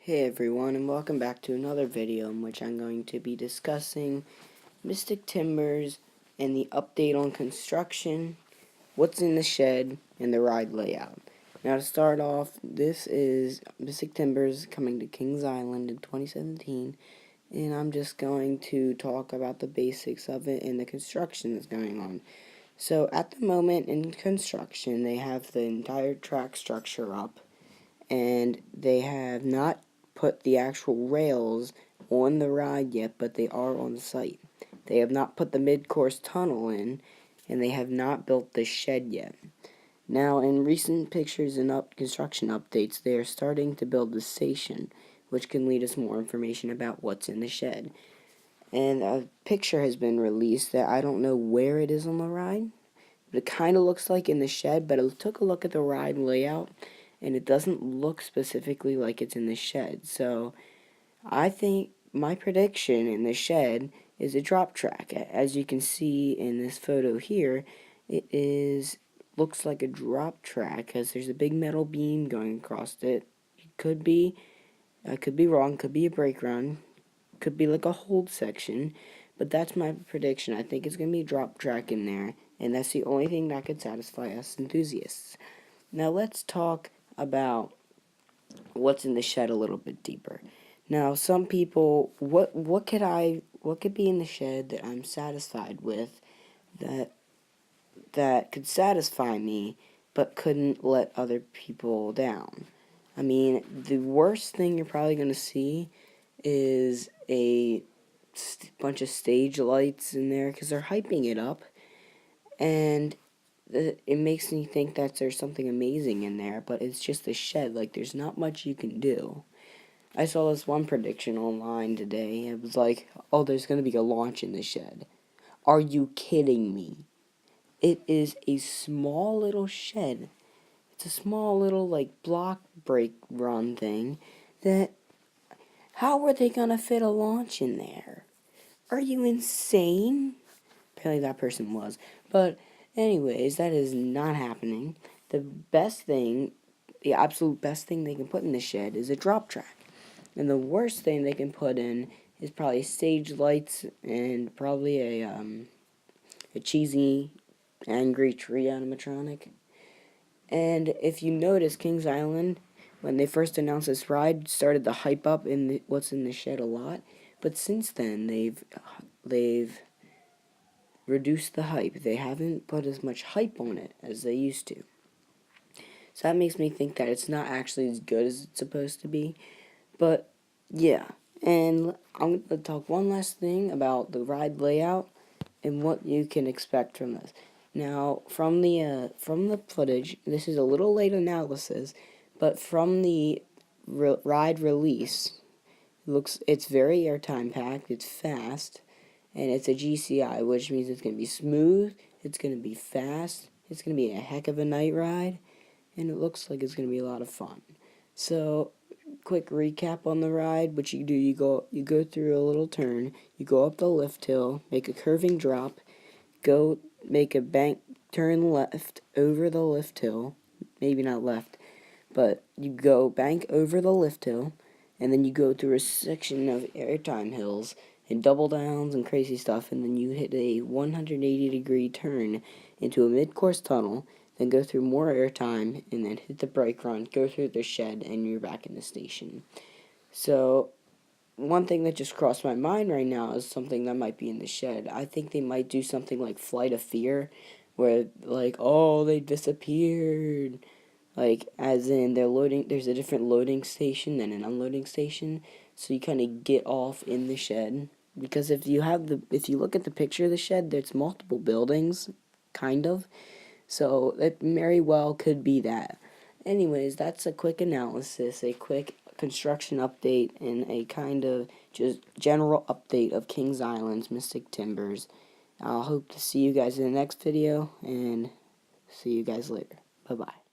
Hey everyone, and welcome back to another video in which I'm going to be discussing Mystic Timbers and the update on construction, what's in the shed, and the ride layout. Now to start off, this is Mystic Timbers coming to Kings Island in 2017, and I'm just going to talk about the basics of it and the construction that's going on. So at the moment in construction, they have the entire track structure up, and they have not put the actual rails on the ride yet, but they are on site. They have not put the mid-course tunnel in, and they have not built the shed yet. Now, in recent pictures and construction updates, they are starting to build the station, which can lead us more information about what's in the shed. And a picture has been released that I don't know where it is on the ride, but it kind of looks like in the shed, but I took a look at the ride layout, and it doesn't look specifically like it's in the shed. So I think my prediction in the shed is a drop track. As you can see in this photo here, looks like a drop track because there's a big metal beam going across it. It could be, I could be wrong, could be a brake run, could be like a hold section, but that's my prediction. I think it's going to be a drop track in there, and that's the only thing that could satisfy us enthusiasts. Now let's talk about what's in the shed a little bit deeper. Now, some people, what could be in the shed that I'm satisfied with, that could satisfy me, but couldn't let other people down? I mean, the worst thing you're probably going to see is a bunch of stage lights in there, because they're hyping it up, and it makes me think that there's something amazing in there, but it's just a shed. Like, there's not much you can do. I saw this one prediction online today. It was like, oh, there's going to be a launch in the shed. Are you kidding me? It is a small little shed. It's a small little, like, block break run thing that, how are they going to fit a launch in there? Are you insane? Apparently that person was. But anyways, that is not happening. The best thing, the absolute best thing they can put in the shed is a drop track. And the worst thing they can put in is probably stage lights and probably a cheesy, angry tree animatronic. And if you notice, Kings Island, when they first announced this ride, started to hype up in what's in the shed a lot. But since then, they've reduce the hype. They haven't put as much hype on it as they used to. So that makes me think that it's not actually as good as it's supposed to be. But, yeah. And I'm going to talk one last thing about the ride layout and what you can expect from this. Now, from the footage, this is a little late analysis, but from the ride release, it's very airtime packed, it's fast, and it's a GCI, which means it's going to be smooth, it's going to be fast, it's going to be a heck of a night ride, and it looks like it's going to be a lot of fun. So, quick recap on the ride. What you do, you go through a little turn, you go up the lift hill, make a curving drop, go make a bank turn left over the lift hill, maybe not left, but you go bank over the lift hill, and then you go through a section of airtime hills and double downs and crazy stuff, and then you hit a 180-degree turn into a mid-course tunnel, then go through more airtime, and then hit the brake run, go through the shed, and you're back in the station. So, one thing that just crossed my mind right now is something that might be in the shed. I think they might do something like Flight of Fear, where, like, oh, they disappeared. Like, as in, there's a different loading station than an unloading station, so you kind of get off in the shed. Because if you look at the picture of the shed, there's multiple buildings, kind of. So, it very well could be that. Anyways, that's a quick analysis, a quick construction update, and a kind of just general update of Kings Island's Mystic Timbers. I'll hope to see you guys in the next video, and see you guys later. Bye-bye.